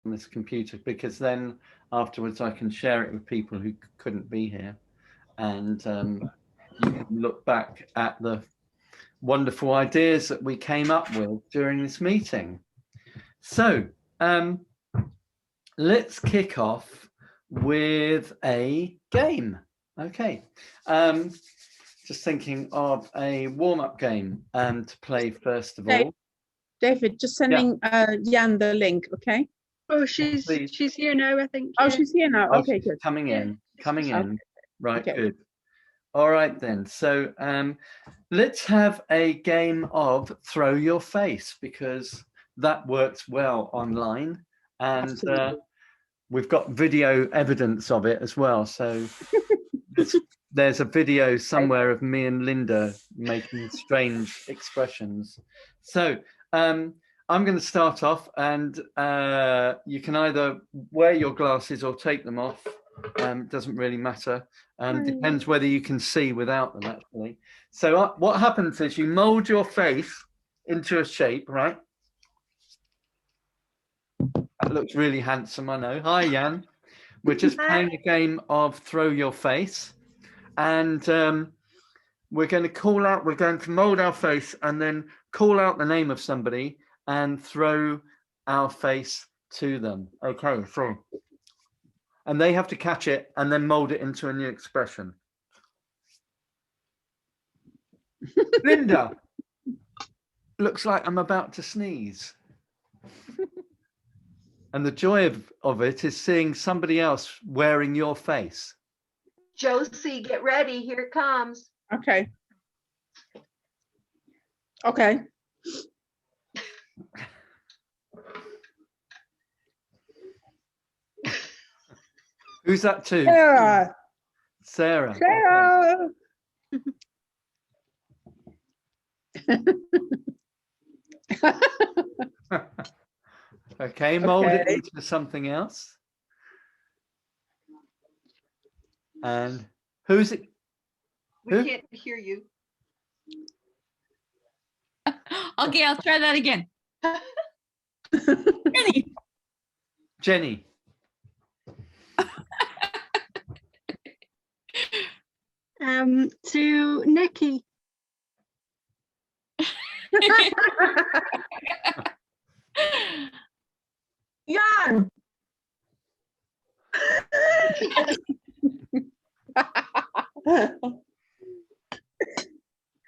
on this computer, because then afterwards I can share it with people who couldn't be here, and you can look back at the wonderful ideas that we came up with during this meeting. So let's kick off with a game. Okay. Just thinking of a warm-up game to play first of all. David, just sending Jan the link, okay? Oh, she's here now, I think. Oh, she's here now. Oh, okay, good. Coming in. Okay. Right, Okay. good. All right then. So let's have a game of throw your face, because that works well online, and we've got video evidence of it as well. So there's a video somewhere of me and Linda making strange expressions. So I'm going to start off, and you can either wear your glasses or take them off. Doesn't really matter. Depends whether you can see without them, actually. So what happens is you mold your face into a shape, right? That looks really handsome, I know. Hi, Jan. We're just playing a game of throw your face. And we're going to mold our face and then call out the name of somebody and throw our face to them. Okay, so, and they have to catch it and then mold it into a new expression. Linda, looks like I'm about to sneeze. And the joy of it is seeing somebody else wearing your face. Josie, get ready. Here it comes. Okay. Okay. Who's that to? Sarah. Sarah. Sarah. Okay, mold it into something else. And who's it? We can't hear you. Okay, I'll try that again. Jenny. To Nikki. Jan.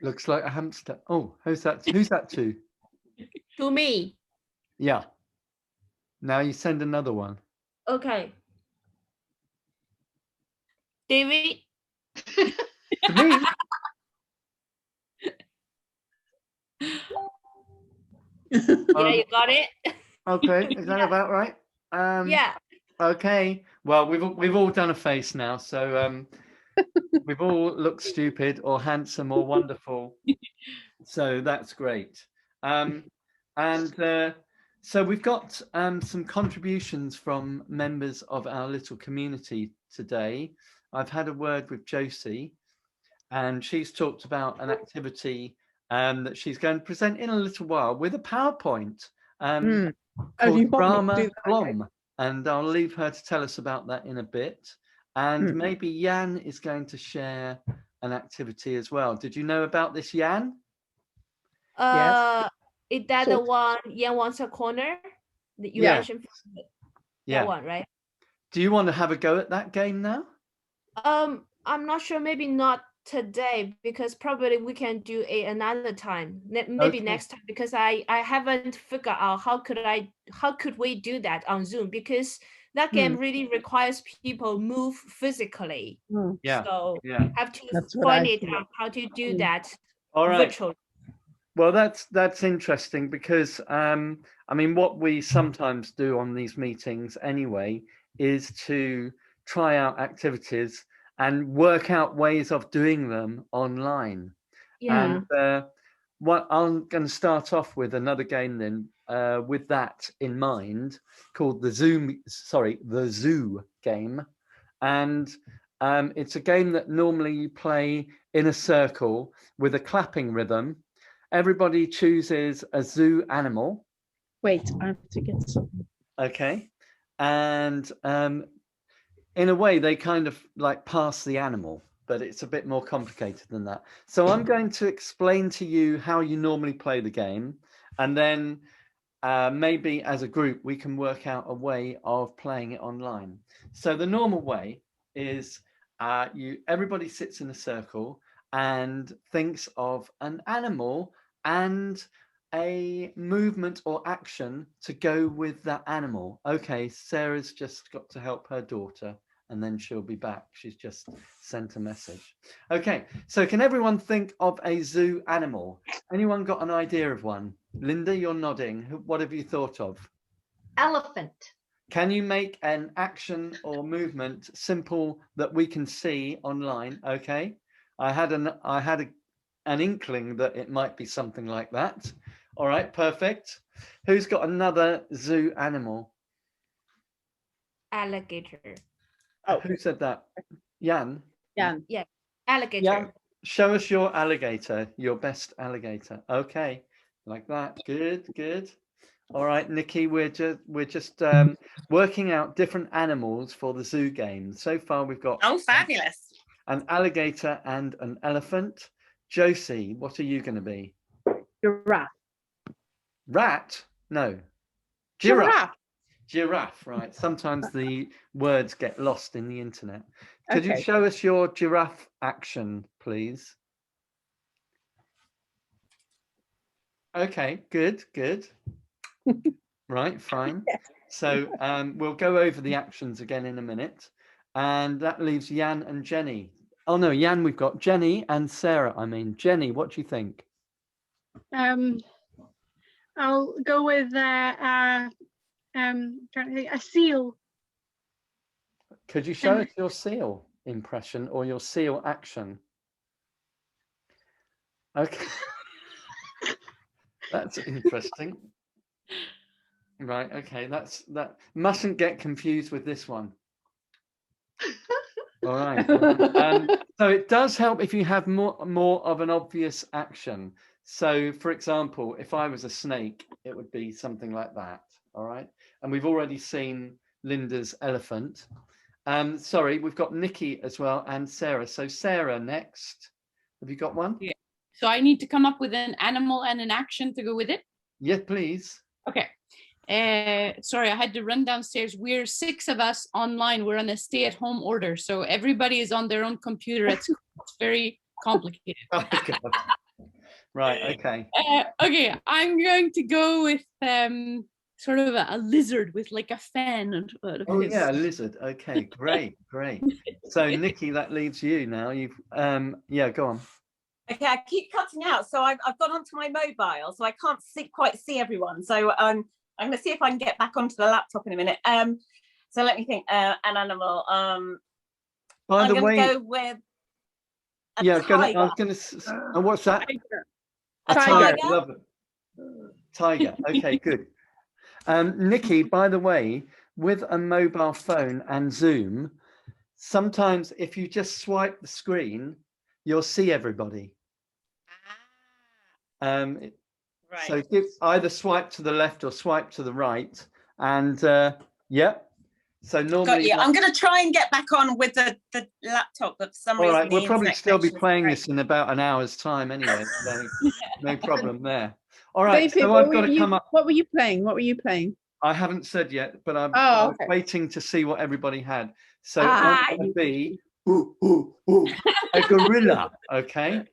Looks like a hamster. Oh, who's that? Who's that to? To me. Yeah. Now you send another one. Okay. David. To me. Yeah, you got it. Okay, is that about right? Yeah. Okay. Well, we've all done a face now, so we've all looked stupid or handsome or wonderful. So that's great. So we've got some contributions from members of our little community today. I've had a word with Josie, and she's talked about an activity that she's going to present in a little while with a PowerPoint called Drama Blom. And I'll leave her to tell us about that in a bit. And maybe Jan is going to share an activity as well. Did you know about this, Jan? Yes. Is that the one Jan wants a corner that you mentioned? That one, right? Do you want to have a go at that game now? I'm not sure. Maybe not today, because probably we can do it another time. Maybe next time, because I haven't figured out how could we do that on Zoom, because that game really requires people move physically. Yeah. So have to find it out how to do that. All right. Virtually. Well, that's interesting, because I mean, what we sometimes do on these meetings anyway is to try out activities and work out ways of doing them online. Yeah. And what I'm going to start off with another game then, with that in mind, called the Zoo game. And it's a game that normally you play in a circle with a clapping rhythm. Everybody chooses a zoo animal. Wait, I have to get some. Okay. and in a way they kind of like pass the animal, but it's a bit more complicated than that. So I'm going to explain to you how you normally play the game, and then maybe as a group we can work out a way of playing it online. So the normal way is everybody sits in a circle and thinks of an animal and a movement or action to go with that animal. Okay, Sarah's just got to help her daughter and then she'll be back. She's just sent a message. Okay, so can everyone think of a zoo animal? Anyone got an idea of one? Linda, you're nodding. What have you thought of? Elephant. Can you make an action or movement simple that we can see online? Okay, I had an inkling that it might be something like that. All right, perfect. Who's got another zoo animal? Alligator. Oh. Who said that? Jan? Jan. Yeah, alligator. Jan, show us your alligator, your best alligator. Okay, like that. Good, good. All right, Nikki, we're just working out different animals for the zoo game. So far, we've got fabulous. An alligator and an elephant. Josie, what are you going to be? Giraffe. Rat? No. Giraffe. Giraffe, right. Sometimes the words get lost in the internet. Could you Okay. show us your giraffe action, please? Okay, good, good. Right, fine. So we'll go over the actions again in a minute. And that leaves Jan and Jenny. Oh no, Jan, we've got Jenny and Sarah. I mean, Jenny, what do you think? I'll go with trying to think, a seal. Could you show us your seal impression or your seal action? Okay. That's interesting. Right, okay, that mustn't get confused with this one. All right. So it does help if you have more of an obvious action. So for example, if I was a snake, it would be something like that. All right. And we've already seen Linda's elephant. Sorry, we've got Nikki as well and Sarah. So Sarah next. Have you got one? Yeah. So I need to come up with an animal and an action to go with it? Yes, please. Okay. Sorry, I had to run downstairs. We're 6 of us online. We're on a stay-at-home order, so everybody is on their own computer at school. It's very complicated. Oh, God. Right, okay. Okay, I'm going to go with sort of a lizard with like a fan and Oh yeah, a lizard. Okay, great, great. So Nikki, that leaves you now. You've yeah, go on. Okay, I keep cutting out, so I've gone onto my mobile, so I can't quite see everyone. So I'm going to see if I can get back onto the laptop in a minute. So let me think. An animal. By the way, go with a yeah, tiger. I was going to. What's that? A Tiger. tiger. Love it. Tiger. Okay, good. Nikki, by the way, with a mobile phone and Zoom, sometimes if you just swipe the screen, you'll see everybody. Right. So either swipe to the left or swipe to the right, and yeah. So normally, Got you. I'm going to try and get back on with the laptop, but for some all reason, right, we'll probably still be playing this. this in about an hour's time anyway, so no problem there. All right, David, so what I've got were to you- come up. What were you playing? What were you playing? I haven't said yet, but I'm Oh, okay. waiting to see what everybody had. So Ah, I'm going to be a gorilla, okay?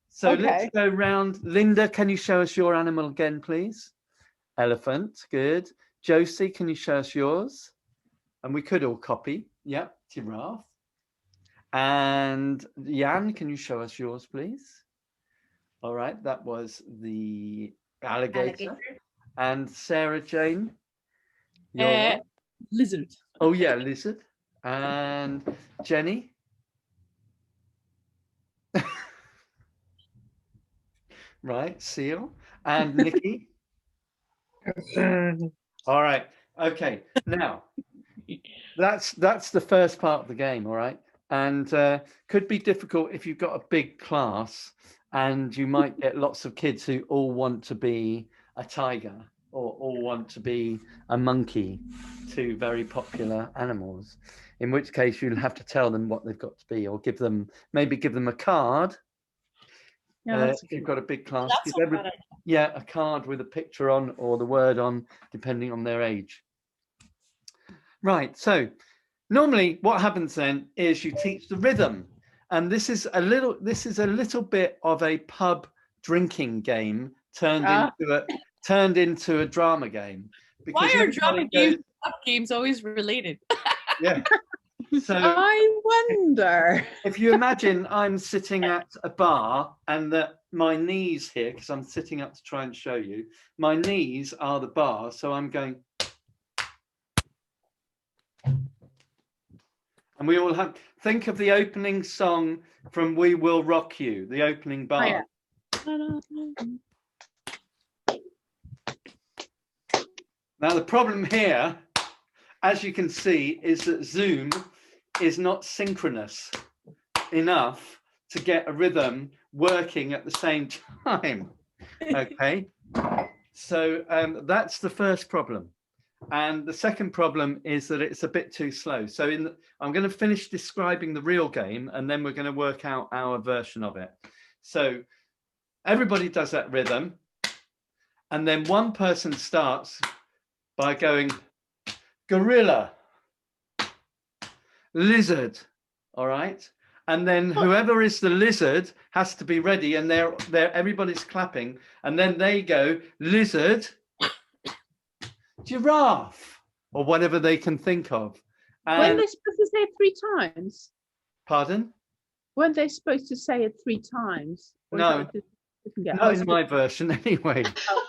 So let's Okay. go round. Linda, can you show us your animal again, please? Elephant, good. Josie, can you show us yours? And we could all copy. Yep, giraffe. And Jan, can you show us yours, please? All right, that was the alligator. And Sarah Jane? Your one? Lizard. Oh yeah, lizard. And Jenny? Right, seal. And Nikki? All right. Okay. Now, that's the first part of the game. All right, and could be difficult if you've got a big class, and you might get lots of kids who all want to be a tiger. or all want to be a monkey, two very popular animals, in which case you'll have to tell them what they've got to be, or maybe give them a card. Yeah, If you've got a big class, That's not bad. yeah, a card with a picture on or the word on, depending on their age. Right, so normally what happens then is you teach the rhythm, and this is a little bit of a pub drinking game turned into a drama game. Why are drama games always related? Yeah. So I wonder. if you imagine I'm sitting at a bar and that my knees here, because I'm sitting up to try and show you, my knees are the bar, so I'm going. And we all think of the opening song from We Will Rock You, the opening bar. Oh, yeah. Now, the problem here, as you can see, is that Zoom is not synchronous enough to get a rhythm working at the same time. Okay, so that's the first problem. And the second problem is that it's a bit too slow. So I'm going to finish describing the real game, and then we're going to work out our version of it. So everybody does that rhythm, and then one person starts by going gorilla, lizard, all right? And then whoever is the lizard has to be ready, and everybody's clapping, and then they go lizard, giraffe, or whatever they can think of. Weren't they supposed to say it 3 times? Pardon? Weren't they supposed to say it 3 times? Or is No. that what you get? Not in my version anyway. Oh.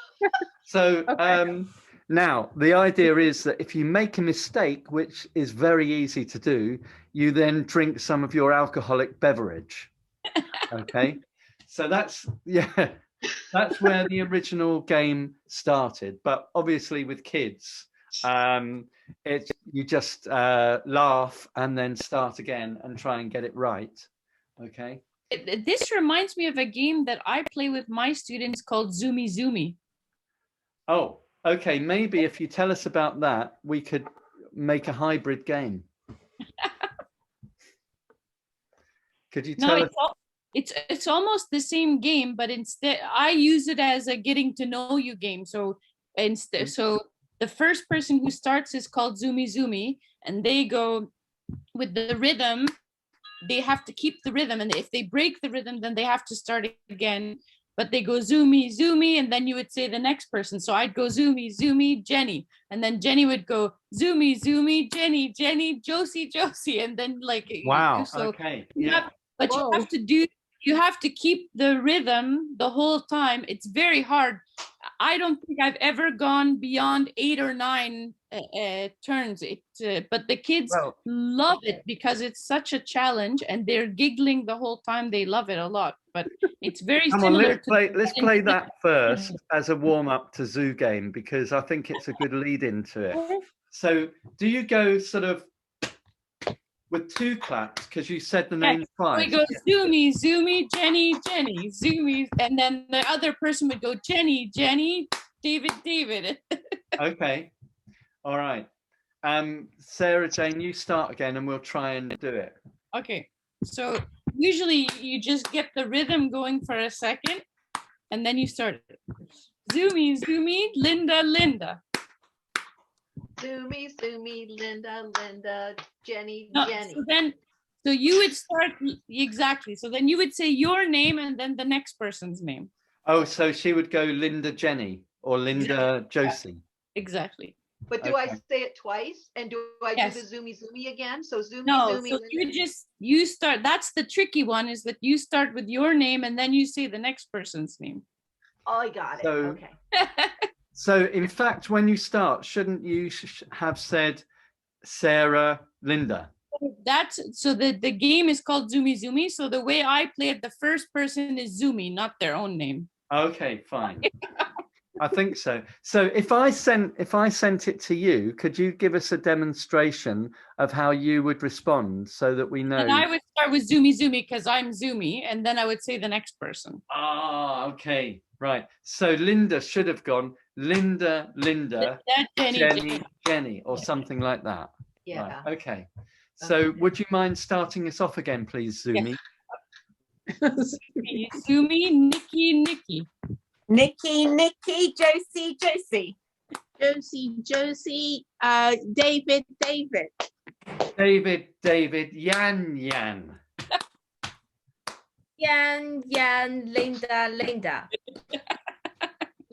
So Okay. now the idea is that if you make a mistake, which is very easy to do, you then drink some of your alcoholic beverage. Okay, so that's where the original game started. But obviously with kids, you just laugh and then start again and try and get it right. Okay. This reminds me of a game that I play with my students called Zoomy Zoomy. Oh, okay. Maybe if you tell us about that, we could make a hybrid game. Could you tell us? It's almost the same game, but instead I use it as a getting to know you game. So the first person who starts is called Zoomy Zoomy, and they go with the rhythm. They have to keep the rhythm, and if they break the rhythm, then they have to start again. But they go Zoomy Zoomy, and then you would say the next person. So I'd go Zoomy Zoomy Jenny, and then Jenny would go Zoomy Zoomy Jenny Jenny Josie Josie, and then like Wow. so Okay. Yeah. but you have to keep the rhythm the whole time. It's very hard. I don't think I've ever gone beyond 8 or 9 turns. But the kids love it because it's such a challenge, and they're giggling the whole time. They love it a lot. But it's very similar. Let's play that first as a warm up to Zoo Game, because I think it's a good lead into it. So, do you go sort of with 2 claps, because you said the name twice? We go Zoomy, Zoomy, Jenny, Jenny, Zoomy, and then the other person would go Jenny, Jenny, David, David. Okay, all right. Sarah Jane, you start again, and we'll try and do it. Okay, so usually you just get the rhythm going for a second, and then you start. Zoomy, Zoomy, Linda, Linda. Zoomy, Zoomy, Linda, Linda, Jenny, No, Jenny. so you would start exactly. So then you would say your name and then the next person's name. Oh, so she would go Linda Jenny or Linda Josie. Exactly. But do I say it twice? And do I do the Zoomy Zoomy again? So Zoomy, Zoomy, so Linda. you start. That's the tricky one, is that you start with your name and then you say the next person's name. Oh, I got it. So, okay. So in fact, when you start, shouldn't you have said Sarah, Linda? That's so the game is called Zoomy Zoomy. So the way I play it, the first person is Zoomy, not their own name. Okay, fine. I think so. So if I sent it to you, could you give us a demonstration of how you would respond so that we know? And I would start with Zoomy Zoomy because I'm Zoomy, and then I would say the next person. Ah, okay, right. So Linda should have gone Linda, Linda, Jenny, Jenny, Jenny, or something like that. Yeah. Right, okay. So would you mind starting us off again, please, Zumi? Zumi, Nikki, Nikki. Nikki, Nikki, Josie, Josie. Josie, Josie, David, David. David, David, Yan, Yan. Yan, Yan, Linda, Linda.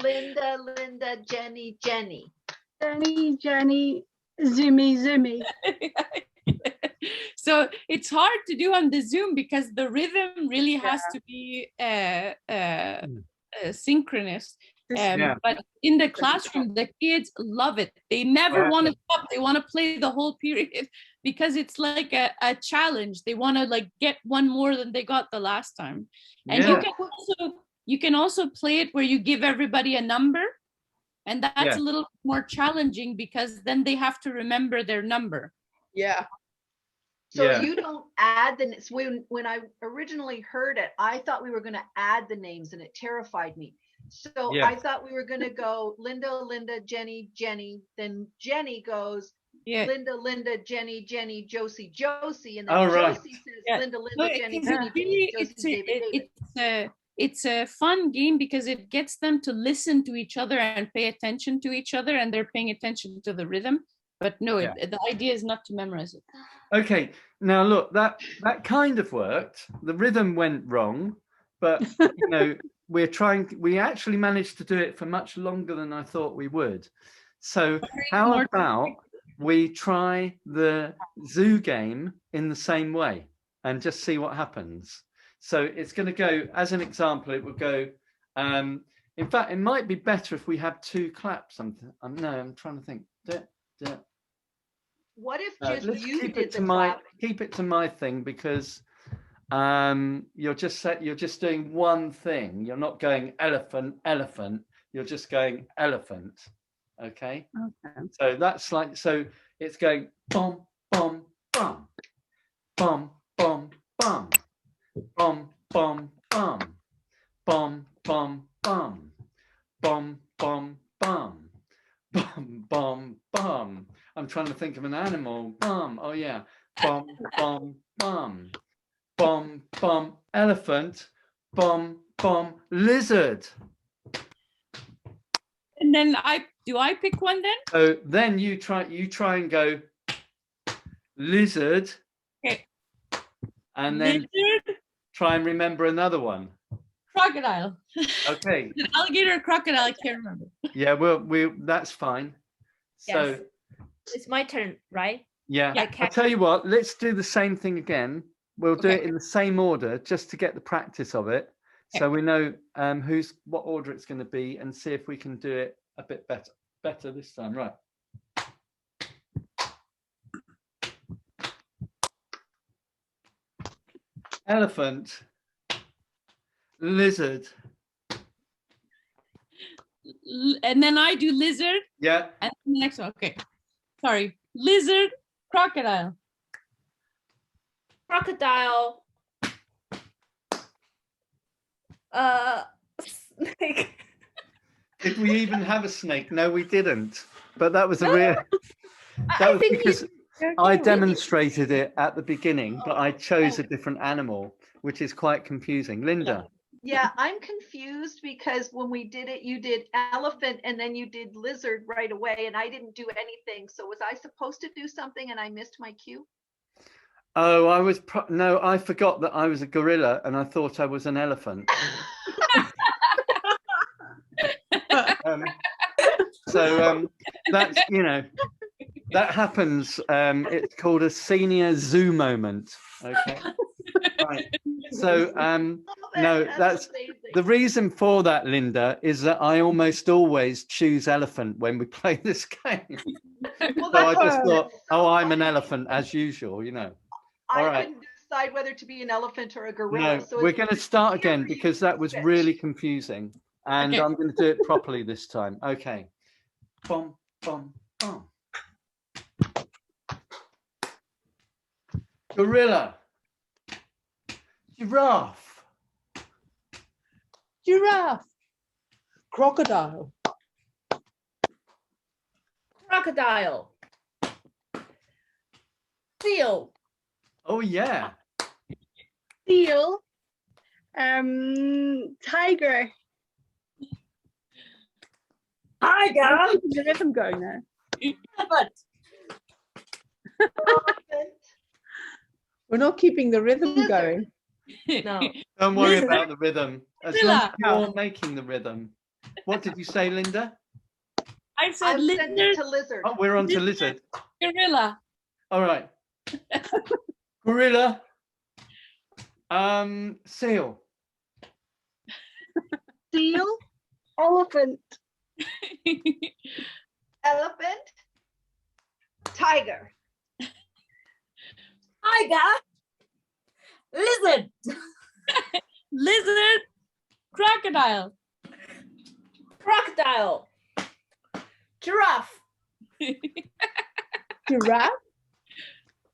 Linda, Linda, Jenny, Jenny. Jenny, Jenny, Zoomy, Zoomy. So it's hard to do on the Zoom because the rhythm really has to be synchronous. But in the classroom, the kids love it. They never want to stop. They want to play the whole period because it's like a challenge. They want to like get one more than they got the last time. And you can also play it where you give everybody a number, and that's a little more challenging because then they have to remember their number. Yeah. So you don't add the names. When I originally heard it, I thought we were going to add the names, and it terrified me. So I thought we were going to go Linda, Linda, Jenny, Jenny. Then Jenny goes Linda, Linda, Jenny, Jenny, Josie, Josie, and then Josie says Linda, Linda, Jenny, Jenny, Jenny, Josie, David, David. It's a fun game because it gets them to listen to each other and pay attention to each other, and they're paying attention to the rhythm. But no, the idea is not to memorize it. Okay, now look, that kind of worked. The rhythm went wrong, but you know, we actually managed to do it for much longer than I thought we would. So how about we try the zoo game in the same way and just see what happens. So it's going to go, as an example, it would go, in fact, it might be better if we have two claps. No, I'm trying to think. What if just you keep did it the to clap? keep it to my thing, because you're just doing one thing. You're not going elephant, elephant. You're just going elephant. Okay. So that's like, so it's going bum bum bum bum bum bum bum bum bum bum bum bum bum bum bum bum bum bum. I'm trying to think of an animal. Bum. Oh yeah. Bum bum bum bum bum elephant. Bum bum lizard. And then do I pick one then? So then you try and go lizard. Okay. And then try and remember another one. Crocodile. Okay. An alligator or crocodile, I can't remember. Yeah, that's fine. So it's my turn, right? Yeah. I'll tell you what, let's do the same thing again. We'll do it in the same order just to get the practice of it. So we know what order it's going to be, and see if we can do it a bit better this time. Right. Elephant, lizard. And then I do lizard. Yeah. And the next one. Okay. Sorry. Lizard, crocodile. Crocodile. Snake. Did we even have a snake? No, we didn't. But that was a real. That was because I demonstrated it at the beginning, but I chose a different animal, which is quite confusing. Linda. Yeah, I'm confused because when we did it, you did elephant and then you did lizard right away, and I didn't do anything. So was I supposed to do something and I missed my cue? Oh, no, I forgot that I was a gorilla and I thought I was an elephant. That's, that happens. It's called a senior zoo moment. Okay. Right. So no, that's the reason for that, Linda, is that I almost always choose elephant when we play this game. Well, so I just thought, I'm an elephant as usual, All right. I couldn't decide whether to be an elephant or a gorilla. No, so we're going to start again because that was really confusing, and I'm going to do it properly this time. Okay. Bum, bum, bum. Gorilla. Giraffe. Giraffe. Crocodile. crocodile, seal, Oh yeah. Seal. Tiger. Tiger. Keeping the rhythm going there. Elephant. We're not keeping the rhythm Lizard. going. no, Don't worry Lizard. about the rhythm. As long as you're making the rhythm. What did you say, Linda? I said I've sent it lizard, to lizard. Oh, we're on to lizard. gorilla. All right. Gorilla. Seal. Seal. Elephant. Elephant. Tiger. Tiger. Lizard. Lizard, crocodile. Crocodile, giraffe, Giraffe.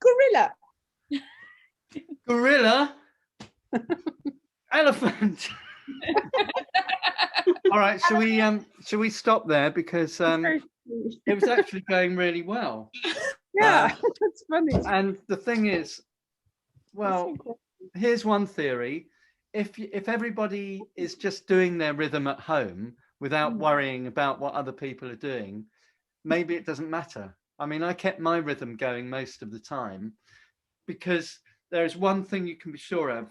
Gorilla. Gorilla. Elephant. All right, shall we stop there because it was actually going really well. Yeah, that's funny. And the thing is, well, here's one theory. If everybody is just doing their rhythm at home without worrying about what other people are doing, maybe it doesn't matter. I mean, I kept my rhythm going most of the time because there is one thing you can be sure of,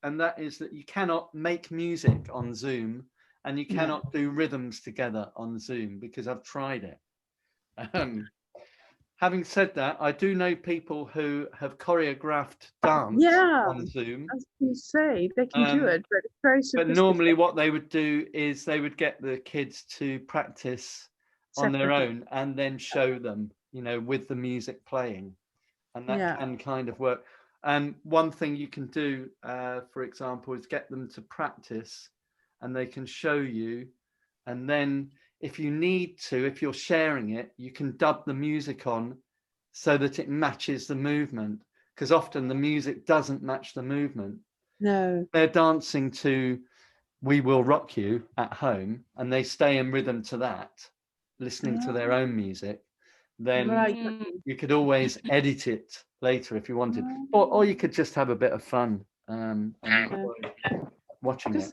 and that is that you cannot make music on Zoom and you cannot do rhythms together on Zoom because I've tried it. Having said that, I do know people who have choreographed dance on Zoom. I was going to say they can do it, but it's very But normally what they would do is they would get the kids to practice on their own and then show them, you know, with the music playing. And that can kind of work. And one thing you can do, for example, is get them to practice and they can show you. And then if you need to, if you're sharing it, you can dub the music on so that it matches the movement. Because often the music doesn't match the movement. No. They're dancing to We Will Rock You at home and they stay in rhythm to that, listening to their own music. Then you could always edit it later if you wanted, or you could just have a bit of fun watching it.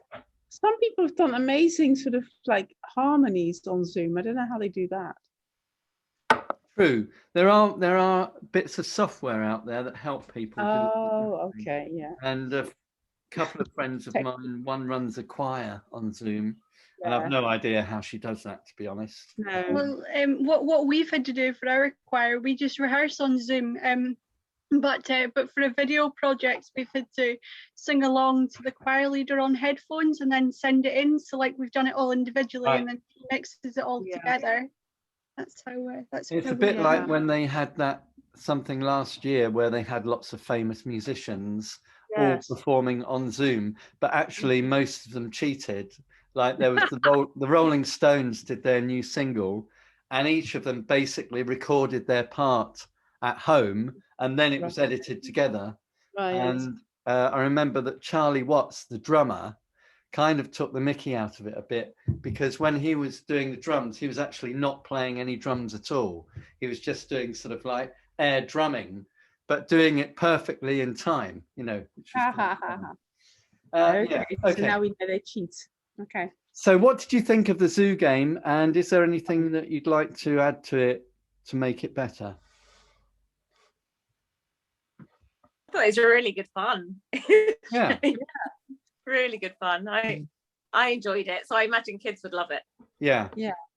Some people have done amazing sort of like harmonies on Zoom. I don't know how they do that. True, there are bits of software out there that help people. Oh, okay, yeah. And a couple of friends of mine, one runs a choir on Zoom. And I've no idea how she does that, to be honest. No. Well, what we've had to do for our choir, we just rehearse on Zoom. But for a video project, we've had to sing along to the choir leader on headphones and then send it in. So like we've done it all individually and then mixes it all together. That's how. It's a bit like when they had that something last year where they had lots of famous musicians all performing on Zoom, but actually most of them cheated. Like there was the Rolling Stones did their new single, and each of them basically recorded their part at home, and then it was edited together. And I remember that Charlie Watts, the drummer, kind of took the mickey out of it a bit, because when he was doing the drums, he was actually not playing any drums at all. He was just doing sort of like air drumming, but doing it perfectly in time, you know. Which okay, so now we know they cheat. Okay. So what did you think of the zoo game, and is there anything that you'd like to add to it to make it better? I thought it was really good fun. Yeah. Really good fun. I enjoyed it, so I imagine kids would love it. Yeah.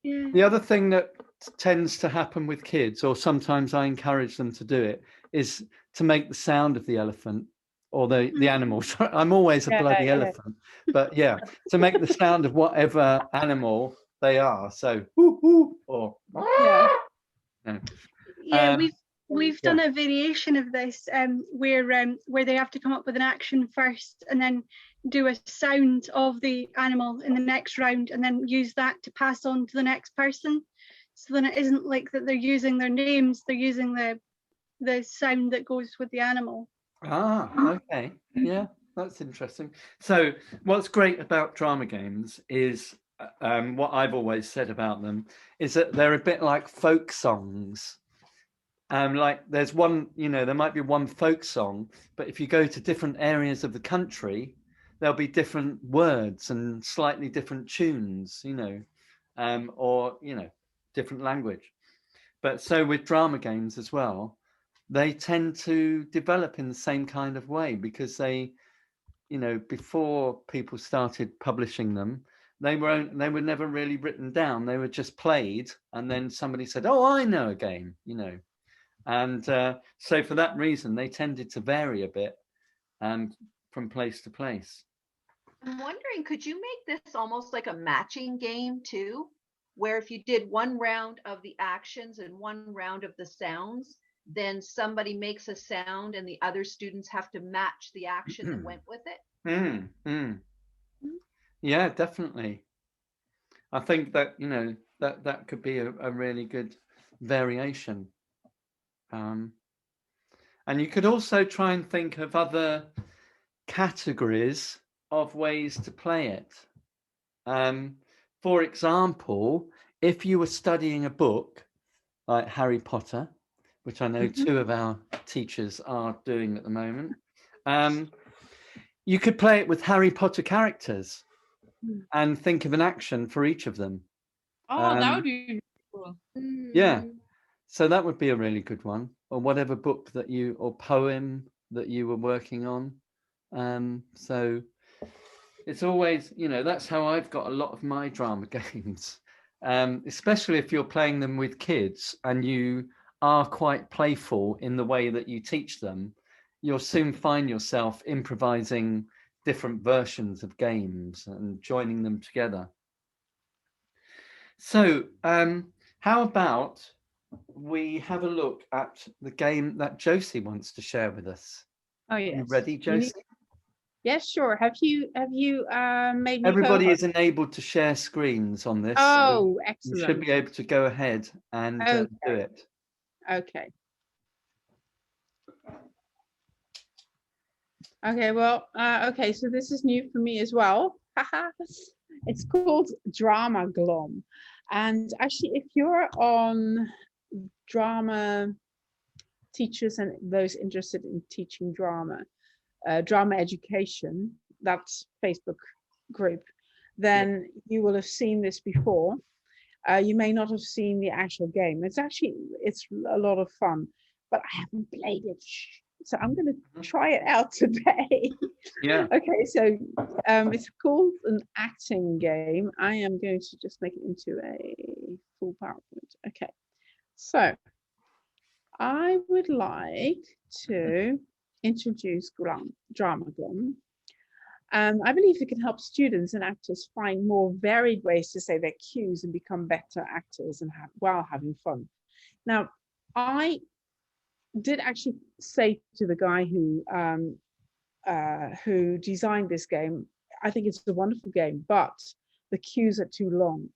The other thing that tends to happen with kids, or sometimes I encourage them to do it, is to make the sound of the elephant or the animal. I'm always a bloody elephant, but to make the sound of whatever animal they are. So or we've done a variation of this where they have to come up with an action first and then do a sound of the animal in the next round and then use that to pass on to the next person. So then it isn't like that they're using their names, they're using the sound that goes with the animal. Okay. Yeah, that's interesting. So what's great about drama games is what I've always said about them is that they're a bit like folk songs. Like there's one, there might be one folk song, but if you go to different areas of the country, there'll be different words and slightly different tunes, or, different language. But so with drama games as well, they tend to develop in the same kind of way because they, before people started publishing them, they were never really written down. They were just played, and then somebody said, "Oh, I know a game," And so for that reason, they tended to vary a bit from place to place. I'm wondering, could you make this almost like a matching game too? Where if you did one round of the actions and one round of the sounds, then somebody makes a sound and the other students have to match the action that went with it? Yeah, definitely. I think that, that could be a really good variation. And you could also try and think of other categories of ways to play it. For example, if you were studying a book like Harry Potter, which I know 2 of our teachers are doing at the moment, you could play it with Harry Potter characters and think of an action for each of them. Oh, that would be cool. Yeah. So that would be a really good one, or whatever book that or poem that you were working on. So it's always, that's how I've got a lot of my drama games, especially if you're playing them with kids and you are quite playful in the way that you teach them, you'll soon find yourself improvising different versions of games and joining them together. So how about we have a look at the game that Josie wants to share with us? Oh, yes. You ready, Josie? Yes, sure. Have you made me Everybody is enabled to share screens on this. Oh, so excellent. you should be able to go ahead and do it. Okay. Okay, well, okay, so this is new for me as well. It's called Drama Glom. And actually, if you're on drama teachers and those interested in teaching drama education, that's Facebook group, then you will have seen this before. You may not have seen the actual game. It's a lot of fun, but I haven't played it. So I'm going to try it out today. Yeah. Okay, so it's called an acting game. I am going to just make it into a full PowerPoint. Okay, so I would like to introduce Drama Glom. I believe it can help students and actors find more varied ways to say their cues and become better actors and while having fun. Now, I did actually say to the guy who designed this game, I think it's a wonderful game, but the cues are too long.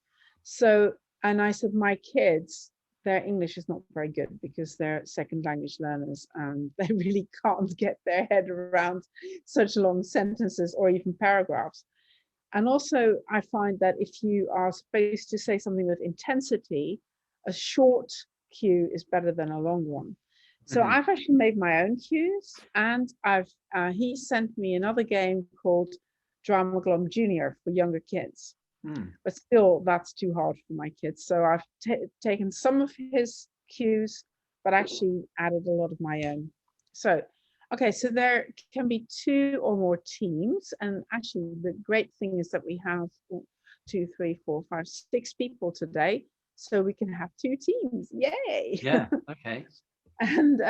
So, and I said, my kids, their English is not very good because they're second language learners and they really can't get their head around such long sentences or even paragraphs. And also I find that if you are supposed to say something with intensity, a short cue is better than a long one. So I've actually made my own cues, and he sent me another game called Drama Glom Junior for younger kids. But still, that's too hard for my kids. So I've taken some of his cues, but actually added a lot of my own. So, okay, so there can be 2 or more teams. And actually, the great thing is that we have 2, 3, 4, 5, 6 people today. So we can have 2 teams. Yay! Yeah, okay. And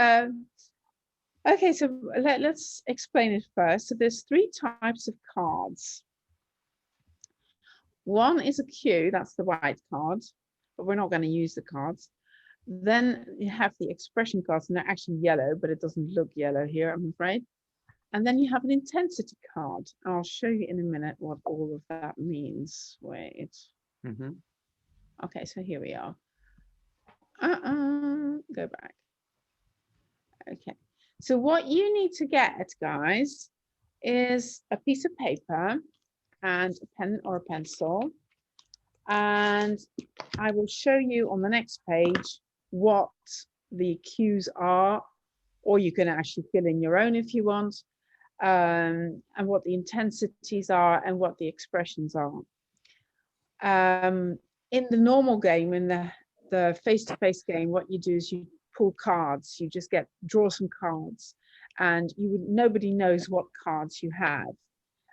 okay, so let's explain it first. So there's 3 types of cards. One is a cue, that's the white card, but we're not going to use the cards. Then you have the expression cards, and they're actually yellow, but it doesn't look yellow here, I'm afraid. And then you have an intensity card. I'll show you in a minute what all of that means. Wait. Okay, so here we are. Go back. Okay, so what you need to get, guys, is a piece of paper and a pen or a pencil. And I will show you on the next page what the cues are, or you can actually fill in your own if you want, and what the intensities are and what the expressions are. In the normal game, in the face-to-face game, what you do is you pull cards. You just draw some cards, and nobody knows what cards you have.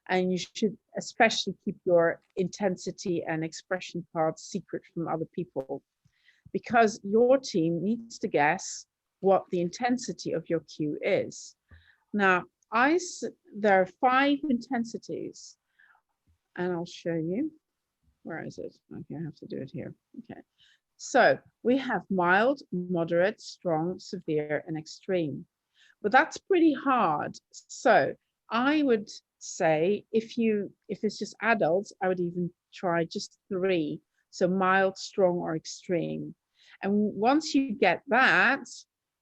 And you should especially keep your intensity and expression cards secret from other people, because your team needs to guess what the intensity of your cue is. Now, there are 5 intensities, and I'll show you. Where is it? Okay, I have to do it here. Okay. So we have mild, moderate, strong, severe, and extreme. But that's pretty hard. So I would say if it's just adults, I would even try just 3. So mild, strong, or extreme. And once you get that,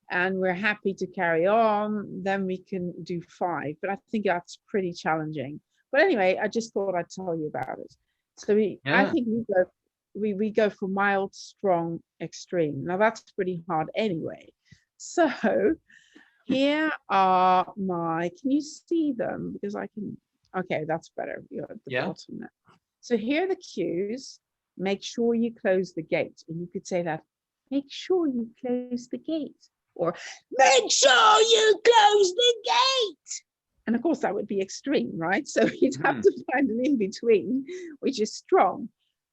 and we're happy to carry on, then we can do 5. But I think that's pretty challenging. But anyway, I just thought I'd tell you about it. So I think we go for mild, strong, extreme. Now that's pretty hard anyway. So here are can you see them? Because I can, okay, that's better. You're at the bottom now. So here are the cues. Make sure you close the gate. And you could say that, make sure you close the gate. Or make sure you close the gate. And of course that would be extreme, right? So you'd have to find an in-between, which is strong.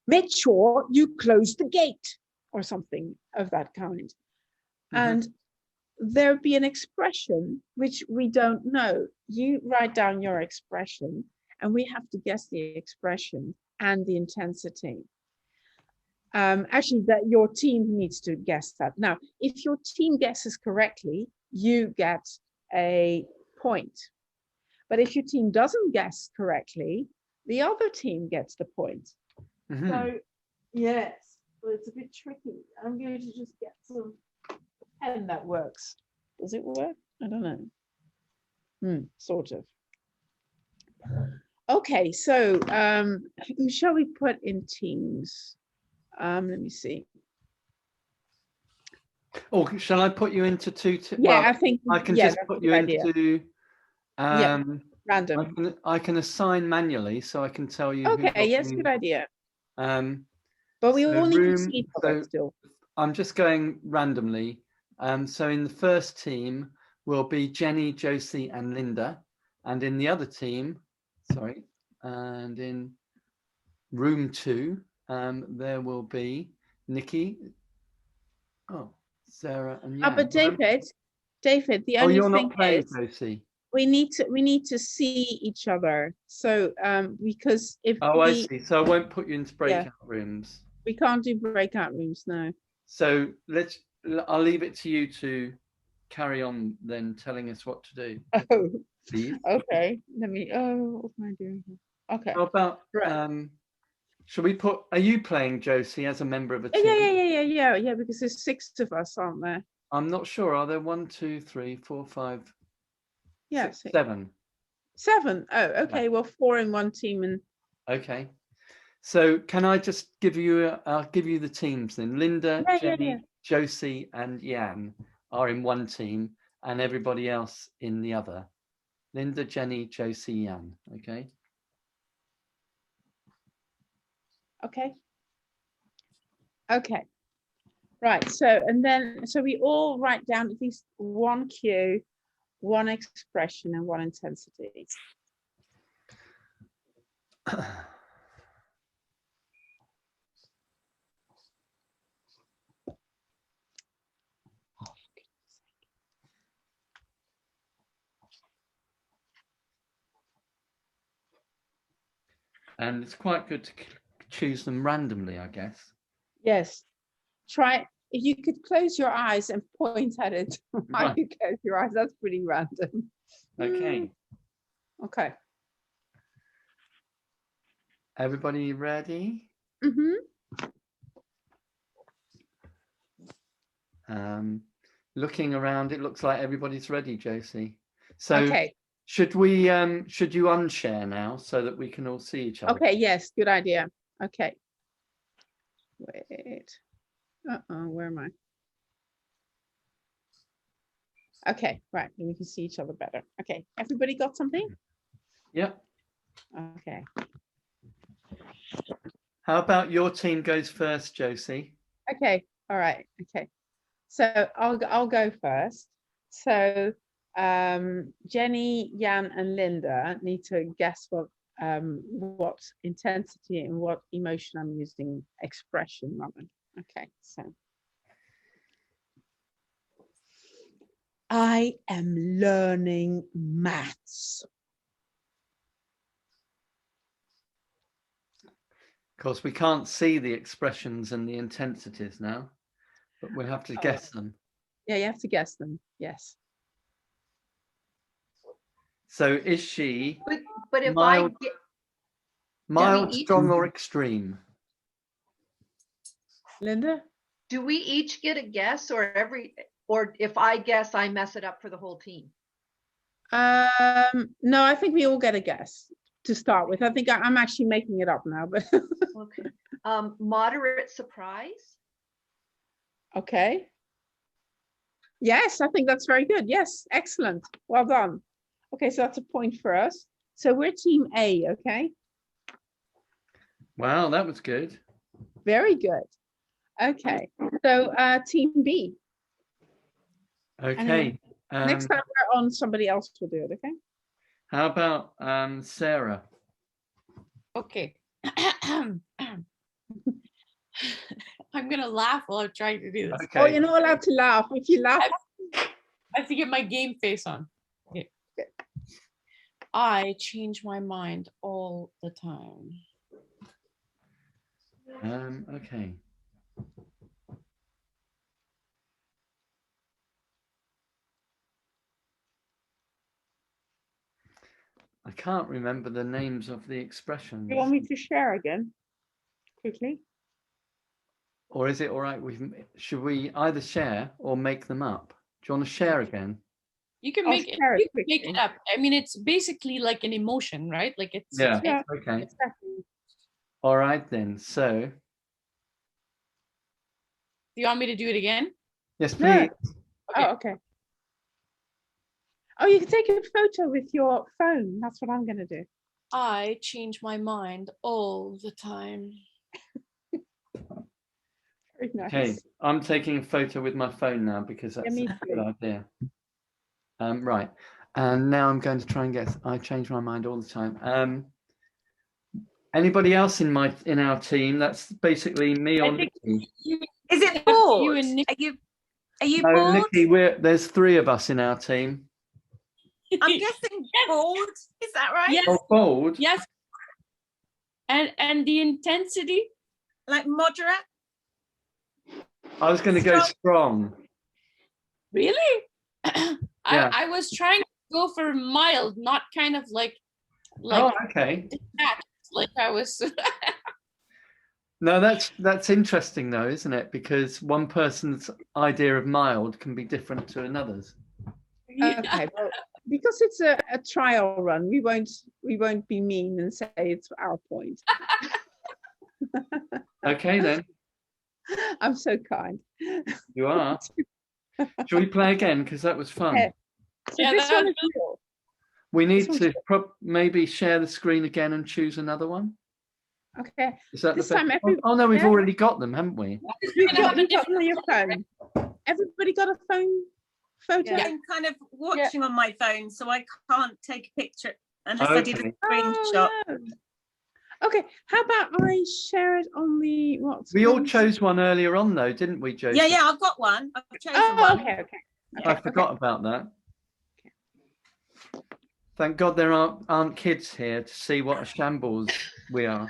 Make sure you close the gate, or something of that kind. And there'd be an expression which we don't know. You write down your expression, and we have to guess the expression and the intensity. Actually, that your team needs to guess that. Now, if your team guesses correctly, you get a point. But if your team doesn't guess correctly, the other team gets the point. So, yes, but it's a bit tricky. I'm going to just get some pen that works. Does it work? I don't know. Sort of. Okay, so who shall we put in teams? Let me see. Oh, shall I put you into 2? Yeah, I think I can just put you into. Random. I can assign manually, so I can tell you. Okay, yes, good idea. But we so all need to see each other still. I'm just going randomly. So in the first team will be Jenny, Josie, and Linda, and in the other team, and in room 2, there will be Nikki. Oh, Sarah and Jan. But David, the only thing is, Josie. We need to see each other. So because if I see. So I won't put you into breakout rooms. We can't do breakout rooms, no. So I'll leave it to you to carry on then telling us what to do. Oh, please. Okay. Let me. Oh, what am I doing here? Okay. How about should we put? Are you playing Josie as a member of a team? Yeah. Because there's 6 of us, aren't there? I'm not sure. Are there 1, 2, 3, 4, 5? Yeah, 6, 7. 7. Oh, okay. Yeah. Well, 4 in one team and. Okay. So can I just give you? I'll give you the teams then. Linda, Jenny, Josie, and Jan are in one team, and everybody else in the other. Linda, Jenny, Josie, Jan. Okay. Okay. Right. So we all write down at least one cue, one expression, and one intensity. And it's quite good to choose them randomly, I guess. Yes. Try, if you could close your eyes and point at it while you close your eyes, that's pretty random. Okay. Okay. Everybody ready? Looking around, it looks like everybody's ready, Josie. So should you unshare now so that we can all see each other? Okay, yes, good idea. Okay. Wait. Where am I? Okay, right. Then we can see each other better. Okay, everybody got something? Yep. Okay. How about your team goes first, Josie? Okay. All right. Okay. So I'll go first. So Jenny, Jan, and Linda need to guess what intensity and what emotion I'm using, expression rather. Okay. So I am learning maths. Of course, we can't see the expressions and the intensities now, but we have to guess them. Yeah, you have to guess them. Yes. So is she But if mild, I get mild, each- strong, or extreme? Linda? do we each get a guess, or if I guess, I mess it up for the whole team? No, I think we all get a guess to start with. I think I'm actually making it up now, but Okay. Moderate surprise. okay. Yes, I think that's very good. Yes, excellent. Well done. Okay, so that's a point for us. So we're team A, okay? Wow, that was good. Very good. Okay, so team B. Okay. Next time we're on, somebody else will do it, okay? How about Sarah? Okay. I'm gonna laugh while I'm trying to do this. Okay. Oh, you're not allowed to laugh. If you laugh, I have to get my game face on. Okay. I change my mind all the time. Okay. I can't remember the names of the expressions. you want me to share again? Quickly. Or is it all right? Should we either share or make them up? Do you want to share again? You can I'll make it. share it You can make quickly. it up. I mean, it's basically like an emotion, right? Like it's. Yeah. Yeah. Okay. Exactly. All right then. So. Do you want me to do it again? Yes, please. No. Okay. Oh, okay. Oh, you can take a photo with your phone. That's what I'm going to do. I change my mind all the time. Very nice. Okay, I'm taking a photo with my phone now because that's me a good too. idea. Right, and now I'm going to try and guess. I change my mind all the time. Anybody else in our team? That's basically me or Nikki. Is it bored? You and Nick. Are you No, bored? Nikki, there's 3 of us in our team. I'm guessing bored. Is that right? Yes. Oh, bold. Yes. And the intensity? Like moderate? I was going to go strong. Really? Yeah. I was trying to go for mild, not kind of like Oh, okay. detached, like I was. No, that's interesting though, isn't it? Because one person's idea of mild can be different to another's. Yeah. Okay, well, because it's a trial run, we won't be mean and say it's our point. Okay then. I'm so kind. You are. Shall we play again? Because that was fun. Okay. So Yeah, this that one was is real. We need This to maybe share the screen again and choose another one. Okay. Is that This the best? time Oh no, we've yeah. already got them, haven't we? You got them on your phone. Everybody got a phone photo? Yeah. I'm kind of watching on my phone, so I can't take a picture unless I did a Okay. screenshot. Oh, no. Okay, how about I share it on the what? We all chose one earlier on though, didn't we, Josie? Yeah, I've got one. I've chosen Oh, one. okay. I forgot about that. Thank God there aren't kids here to see what a shambles we are.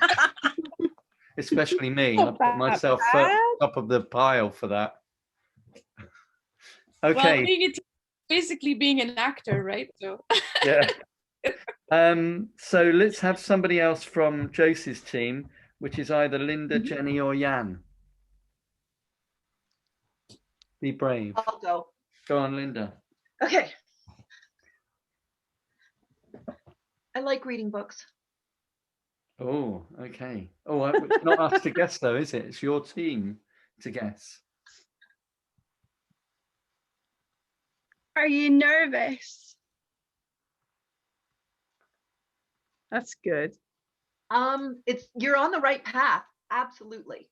Especially me. I put myself top of the pile for that. Okay. Well, basically being an actor, right? So. Yeah. So let's have somebody else from Josie's team, which is either Linda, Jenny, or Jan. Be brave. I'll go. Go on, Linda. Okay. I like reading books. Oh, okay. Oh, it's not us to guess though, is it? It's your team to guess. Are you nervous? That's good. You're on the right path. Absolutely.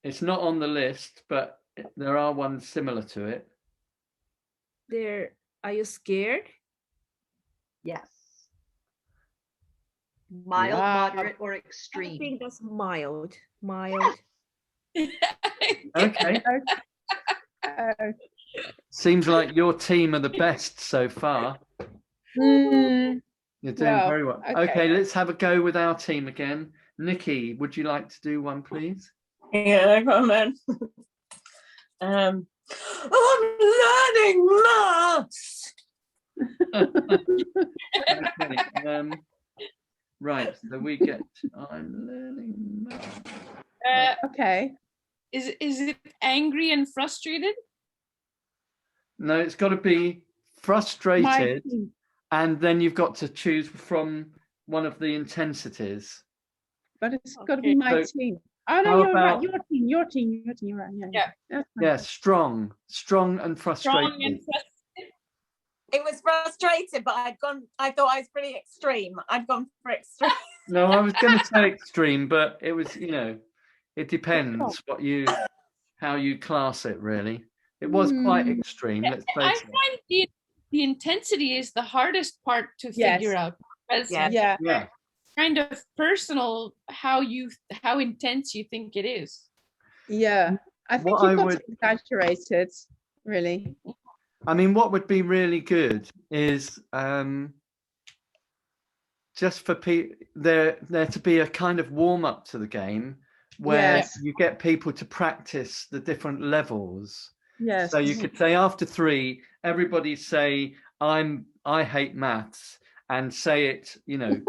It's not on the list, but there are ones similar to it. Are you scared? Yes. Mild, moderate, or I extreme. think that's mild. Mild. Okay. Seems like your team are the best so far. You're doing very well. Okay, let's have a go with our team again. Nikki, would you like to do one, please? Yeah, come on. I'm learning maths. Okay, right, so we get I'm learning maths. Okay. Is it angry and frustrated? No, it's got to be frustrated, and then you've got to choose from one of the intensities. But it's got to be my team. Oh no, you're right. Your team. You're right. Yeah, strong and frustrated. It was frustrated, but I thought I was pretty extreme. I'd gone for extreme. No, I was going to say extreme, but it was, it depends how you class it, really. It was quite extreme. Let's face it. I find the intensity is the hardest part to figure out. Yeah. Kind of personal how intense you think it is. Yeah, I think you've got to exaggerate it, really. I mean, what would be really good is just for there to be a kind of warm up to the game where you get people to practice the different levels. Yes. So you could say after 3, everybody say I hate maths, and say it,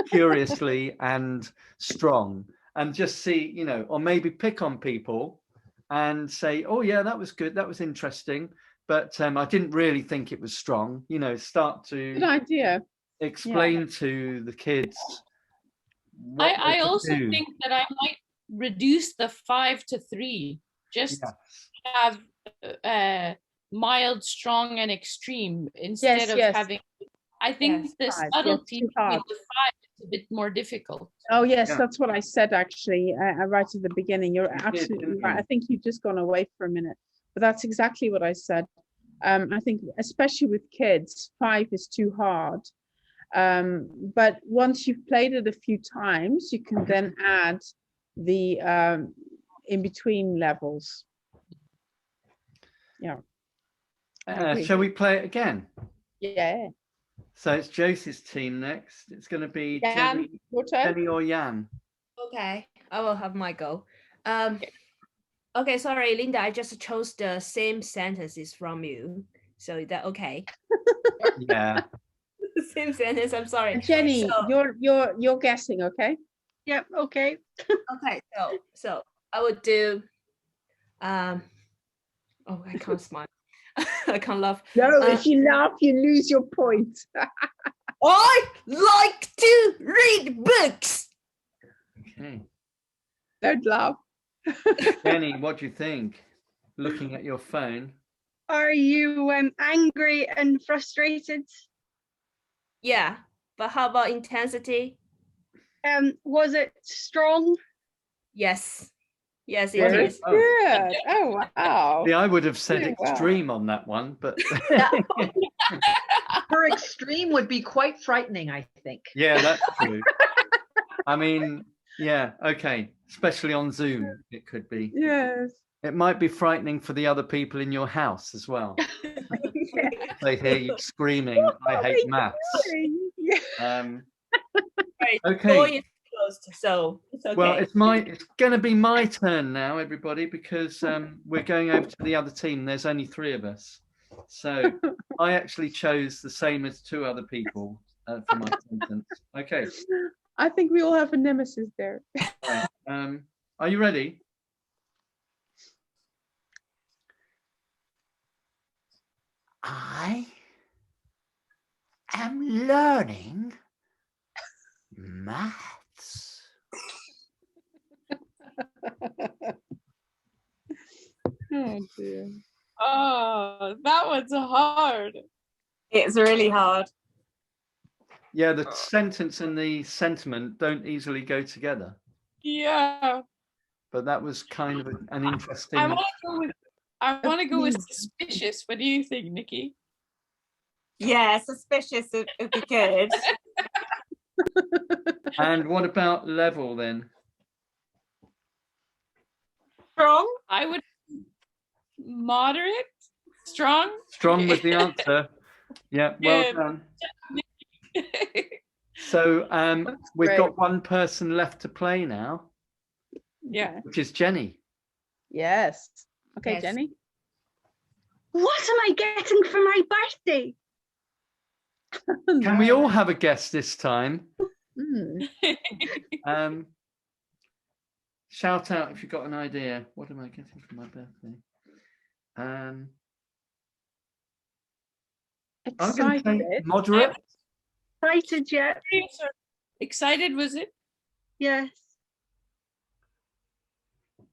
curiously and strong, and just see, or maybe pick on people and say, oh yeah, that was good, that was interesting, but I didn't really think it was strong. Start to good idea. Explain to the kids. I also think that I might reduce the 5 to 3. Just have mild, strong, and extreme instead of having. I think the subtlety between the 5 is a bit more difficult. Oh yes, that's what I said actually right at the beginning. You're absolutely right. I think you've just gone away for a minute, but that's exactly what I said. I think especially with kids, 5 is too hard. But once you've played it a few times, you can then add the in between levels. Yeah. Shall we play it again? Yeah. So it's Josie's team next. It's going to be Jan, Jenny or Jan. Okay, I will have my go. Okay, sorry, Linda. I just chose the same sentences from you. So is that okay? Yeah. Same sentence. I'm sorry, Jenny. You're guessing, okay? Yep. Okay. Okay. So I would do. Oh, I can't smile. I can't laugh. No, if you laugh, you lose your point. I like to read books. Okay. Don't laugh. Jenny, what do you think? Looking at your phone. Are you angry and frustrated? Yeah, but how about intensity? Was it strong? Yes. Yes, it is. Good. Oh wow. Yeah, I would have said extreme on that one, but her extreme would be quite frightening, I think. Yeah, that's true. I mean, yeah, okay. Especially on Zoom, it could be. Yes. It might be frightening for the other people in your house as well. They hear you screaming, I hate maths. Okay. So it's okay. Well, it's going to be my turn now, everybody, because we're going over to the other team. There's only 3 of us. So I actually chose the same as 2 other people for my sentence. Okay. I think we all have a nemesis there. Right. Are you ready? I am learning maths. Oh dear. Oh, that one's hard. It's really hard. Yeah, the sentence and the sentiment don't easily go together. Yeah. But that was kind of an interesting. I want to go with suspicious. What do you think, Nikki? Yeah, suspicious would be good. And what about level then? Strong? I would moderate, strong. Strong was the answer. Yeah, well Good. done. So we've great. got one person left to play now, Yeah. which is Jenny. Yes. Okay, Yes. Jenny. What am I getting for my birthday? Can we all have a guess this time? Mm. Shout out if you've got an idea. What am I getting for my birthday? I'm going to say Excited. moderate. Excited yet? Excited, was it? Yes.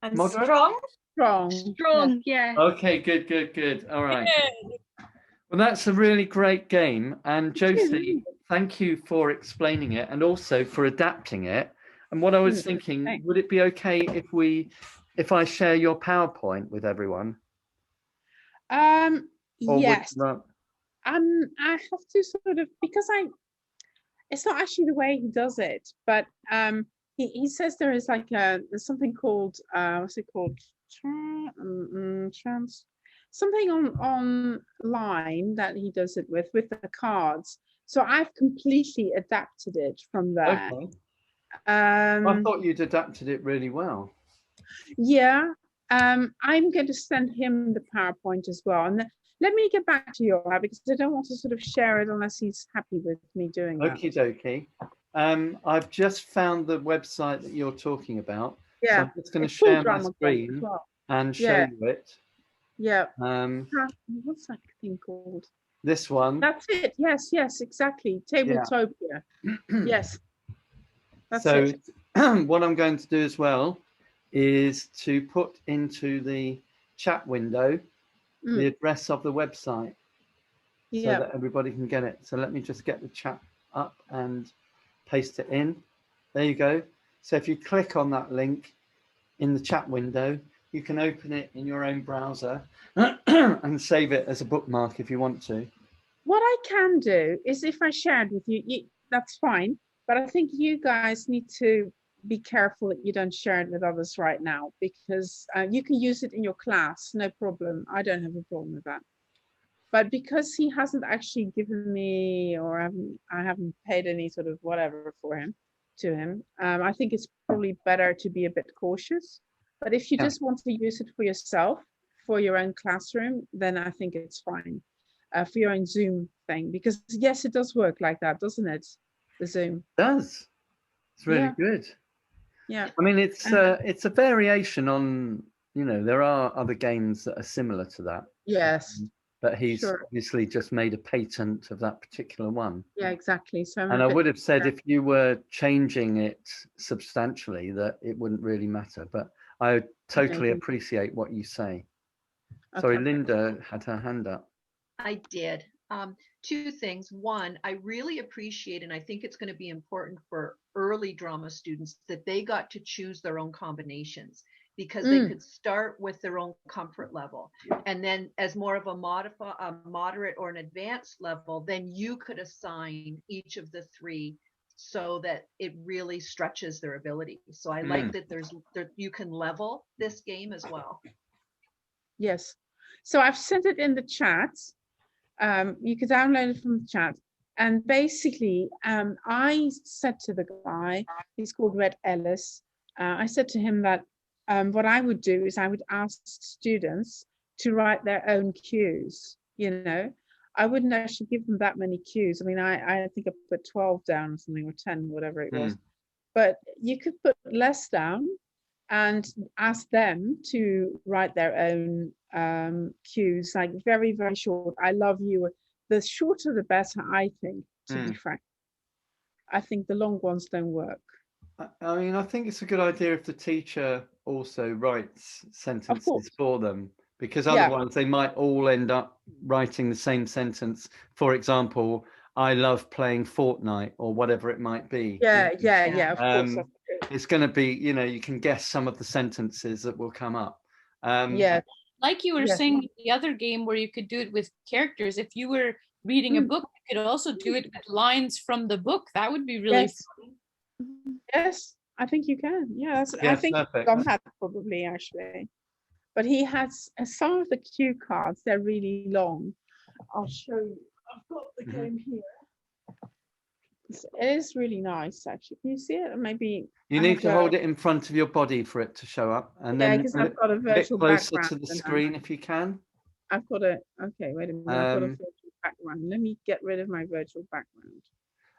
And Moderate? strong? Strong. Strong, yeah. Okay, good. All right. Yeah. Well, that's a really great game. And Josie, thank you for explaining it and also for adapting it. And what I was thinking, thanks. would it be okay if I share your PowerPoint with everyone? Or Yes. would, I have to sort of, because it's not actually the way he does it, but he says there is like there's something called what's it called, something online that he does it with the cards. So I've completely adapted it from there. okay. I thought you'd adapted it really well. Yeah. I'm going to send him the PowerPoint as well, and let me get back to you, because I don't want to sort of share it unless he's happy with me doing that. Okie dokie. I've just found the website that you're talking about. Yeah. So I'm just going to It's full share my drama club as screen well. and show Yeah. you it. Yeah. Um, What's that thing called? this one. That's it. Yes, exactly. Tabletopia. Yes. That's so it. what I'm going to do as well is to put into the chat window the address of the website so that everybody can get it. So let me just get the chat up and paste it in. There you go. So if you click on that link in the chat window, you can open it in your own browser and save it as a bookmark if you want to. What I can do is, if I share it with you, that's fine. But I think you guys need to be careful that you don't share it with others right now, because you can use it in your class, no problem. I don't have a problem with that. But because he hasn't actually given me, or I haven't paid any sort of whatever to him, I think it's probably better to be a bit cautious. But if you just want to use it for yourself, for your own classroom, then I think it's fine. For your own Zoom thing, because yes, it does work like that, doesn't it? The Zoom. It does. It's really good. Yeah. I mean, it's a variation on, there are other games that are similar to that. Yes. But he's obviously just made a patent of that particular one. Yeah, exactly. So and I would have said if you were changing it substantially that it wouldn't really matter. But I totally appreciate what you say. Okay. Sorry, Linda had her hand up. I did. Two things. One, I really appreciate, and I think it's going to be important for early drama students, that they got to choose their own combinations, because they could start with their own comfort level. And then as more of a moderate or an advanced level, then you could assign each of the three so that it really stretches their ability. So I like that you can level this game as well. Yes. So I've sent it in the chat. You could download it from the chat. And basically, I said to the guy, he's called Red Ellis, I said to him that what I would do is I would ask students to write their own cues. I wouldn't actually give them that many cues. I mean, I think I put 12 down or something, or 10, whatever it was. But you could put less down and ask them to write their own cues, like very, very short. I love you. The shorter, the better, I think, to be frank. I think the long ones don't work. I mean, I think it's a good idea if the teacher also writes sentences for them, because otherwise they might all end up writing the same sentence. For example, I love playing Fortnite or whatever it might be. Yeah. Of course. It's going to be, you know, you can guess some of the sentences that will come up. Yeah. Like you were saying with the other game where you could do it with characters. If you were reading a book, you could also do it with lines from the book. That would be really fun. Yes, I think you can. Yeah, I think Dom had probably actually. But he has some of the cue cards, they're really long. I'll show you. I've got the game here. It is really nice, actually. Can you see it? Maybe you need to hold it in front of your body for it to show up, and then because I've got a virtual closer background to the screen if you can. I've got a wait a minute. I've got a virtual background. Let me get rid of my virtual background.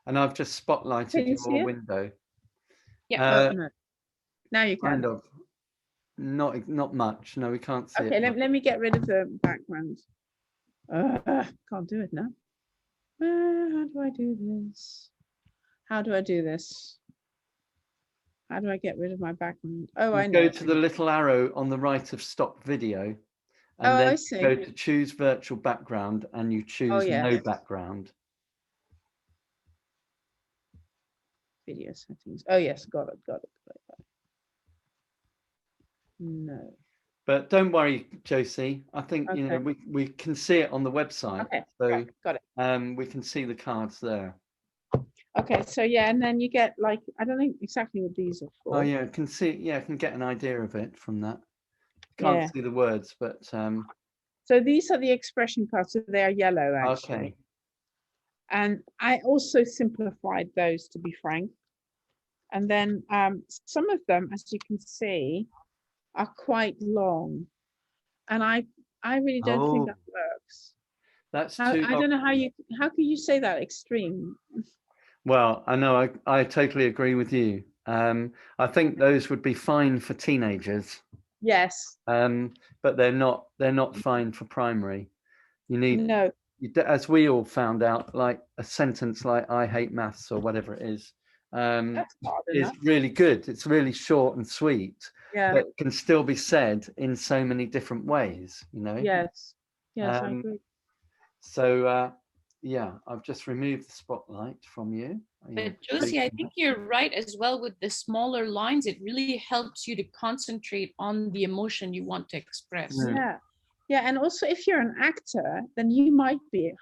And I've just spotlighted your window. Yeah. No. Now you can. Kind of. Not much. No, we can't see it. Okay, let me get rid of the background. Can't do it now. How do I do this? How do I do this? How do I get rid of my background? Oh, I know. Go to the little arrow on the right of stop video, and then go to choose virtual background, and you choose no background. Video settings. Oh yes, got it. No. But don't worry, Josie. I think you know we can see it on the website. Okay. So got it. We can see the cards there. Okay, so and then you get like I don't know exactly what these are for. Oh yeah, I can see. Yeah, I can get an idea of it from that. Can't see the words, but so these are the expression cards. So they are yellow actually. Okay. And I also simplified those, to be frank. And then some of them, as you can see, are quite long, and I really don't think that works. That's I don't know how can you say that extreme? Well, I know I totally agree with you. I think those would be fine for teenagers. Yes. But they're not fine for primary. You need as we all found out, like a sentence like "I hate maths" or whatever it is really good. It's really short and sweet, but can still be said in so many different ways, you know. Yes, I agree. So I've just removed the spotlight from you. But Josie, I think you're right as well with the smaller lines. It really helps you to concentrate on the emotion you want to express. Yeah, and also if you're an actor, then you might be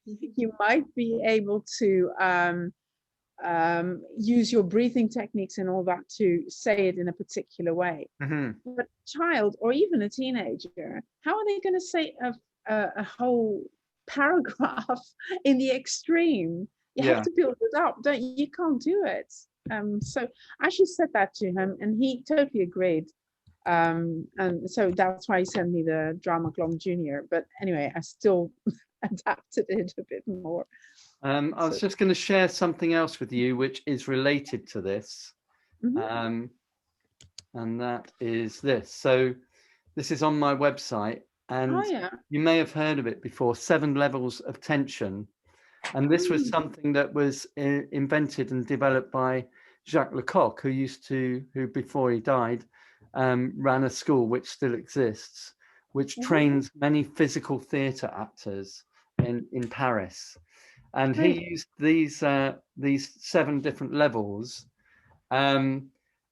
you might be able to use your breathing techniques and all that to say it in a particular way. But child or even a teenager, how are they going to say a whole paragraph in the extreme? You have to build it up, you can't do it. So I actually said that to him and he totally agreed. And so that's why he sent me the Drama Glom Junior. But anyway, I still adapted it a bit more. I was just going to share something else with you, which is related to this. And that is this. So this is on my website, and you may have heard of it before, 7 levels of tension. And this was something that was invented and developed by Jacques Lecoq, who before he died, ran a school which still exists, which trains many physical theatre actors in Paris. And he used these 7 different levels, and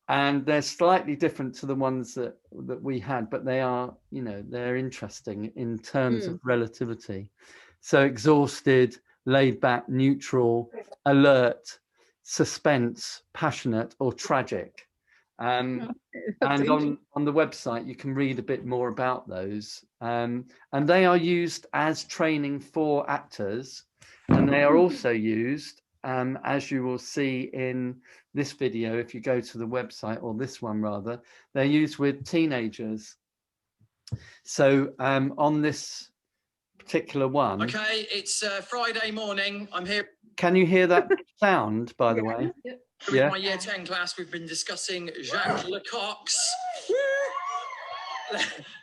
they're slightly different to the ones that we had, but they are, you know, they're interesting in terms of relativity. So exhausted, laid back, neutral, alert, suspense, passionate, or tragic. And on the website, you can read a bit more about those. And they are used as training for actors. And they are also used, as you will see in this video, if you go to the website, or this one rather, they're used with teenagers. So on this particular one. Okay, it's Friday morning. I'm here. Can you hear that sound, by the way? With my year 10 class, we've been discussing Jacques Lecoq's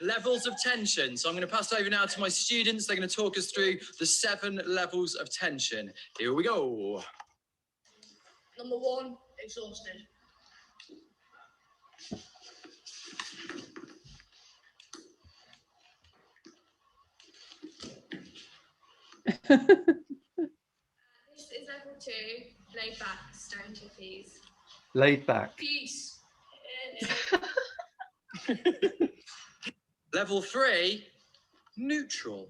levels of tension. So I'm going to pass over now to my students. They're going to talk us through the 7 levels of tension. Here we go. Number 1, exhausted. This is level 2, laid back, stone to peas. Laid back. Peace. Level 3, neutral.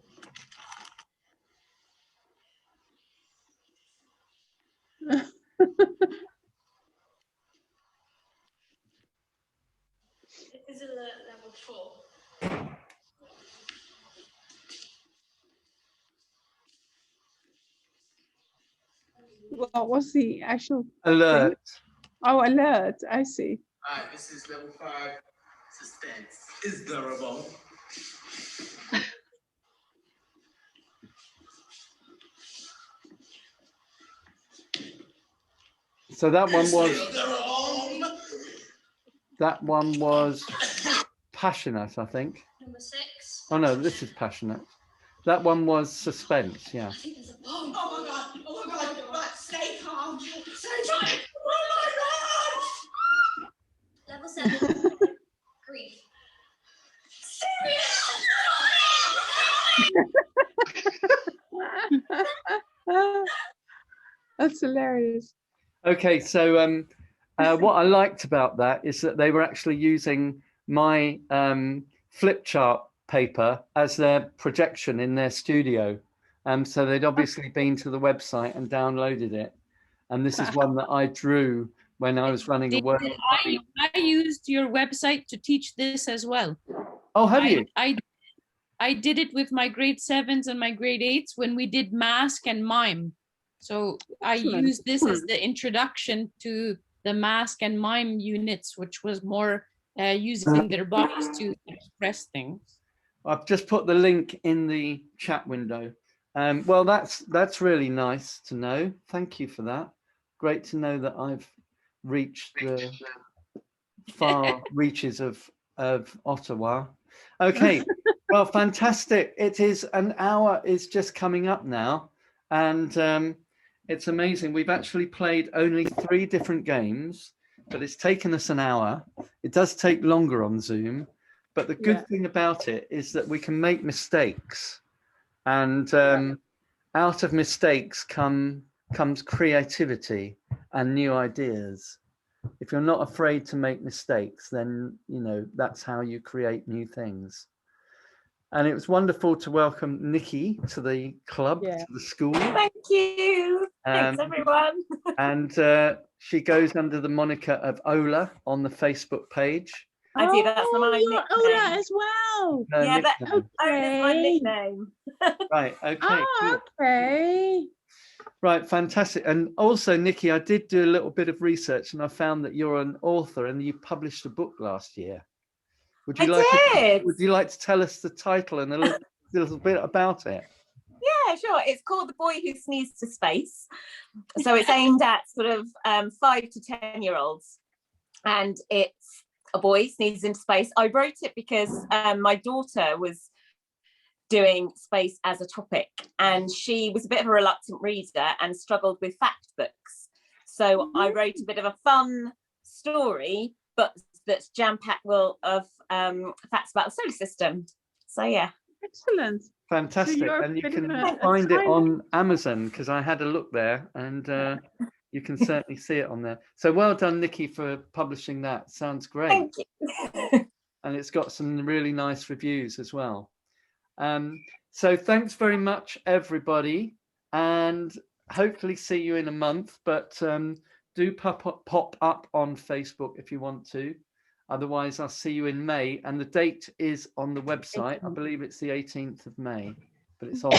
This is a level 4. What was the actual Alert. thing? Oh, alert. I see. Alright, this is level 5. Suspense. Is there a bomb? So that one was. Is there a bomb? That one was passionate, I think. Number 6. Oh no, this is passionate. That one was suspense. Yeah. I think there's a bomb. Oh my god! Oh my god! Right, stay calm! Stay calm! Oh Level 7. Grief. That's hilarious. Okay, so what I liked about that is that they were actually using my flip chart paper as their projection in their studio. So they'd obviously been to the website and downloaded it. And this is one that I drew when I was running a workshop. I used your website to teach this as well. Oh, have you? I did it with my grade 7s and my grade 8s when we did mask and mime. So I used this as the introduction to the mask and mime units, which was more using their bodies to express things. I've just put the link in the chat window. Well, that's really nice to know. Thank you for that. Great to know that I've reached the far reaches of Ottawa. Okay, well, fantastic. It is an hour is just coming up now, and it's amazing. We've actually played only 3 different games, but it's taken us an hour. It does take longer on Zoom, but the good thing about it is that we can make mistakes, and out of mistakes comes creativity and new ideas. If you're not afraid to make mistakes, then that's how you create new things. And it was wonderful to welcome Nikki to the club, to the school. Thank you. Thanks, everyone. And she goes under the moniker of Ola on the Facebook page. I do. That's my nickname. Ola as well. Yeah, Ola's my nickname. Right. Okay. Oh, okay. Right, fantastic. And also, Nikki, I did do a little bit of research and I found that you're an author and you published a book last year. Would you like to tell us the title and a little bit about it? Yeah, sure. It's called The Boy Who Sneezed to Space. So it's aimed at sort of 5 to 10-year-olds. And it's a boy sneezes into space. I wrote it because my daughter was doing space as a topic and she was a bit of a reluctant reader and struggled with fact books. So I wrote a bit of a fun story, but that's jam-packed of facts about the solar system. So yeah. Excellent. Fantastic. So and you can find it on Amazon because I had a look there and you can certainly see it on there. So well done, Nikki, for publishing that. Sounds great. Thank you. And it's got some really nice reviews as well. So thanks very much, everybody, and hopefully see you in a month, but do pop up on Facebook if you want to. Otherwise, I'll see you in May, and the date is on the website. I believe it's the 18th of May, but it's on,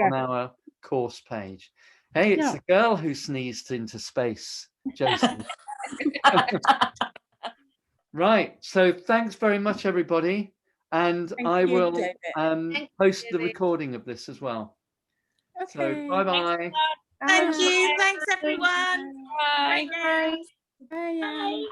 on our course page. Hey, it's the girl who sneezed into space, Jason. Right, so thanks very much, everybody. And I will post the recording of this as well. Okay. So bye-bye. Thank you. Thanks, everyone. Bye. Bye. Bye.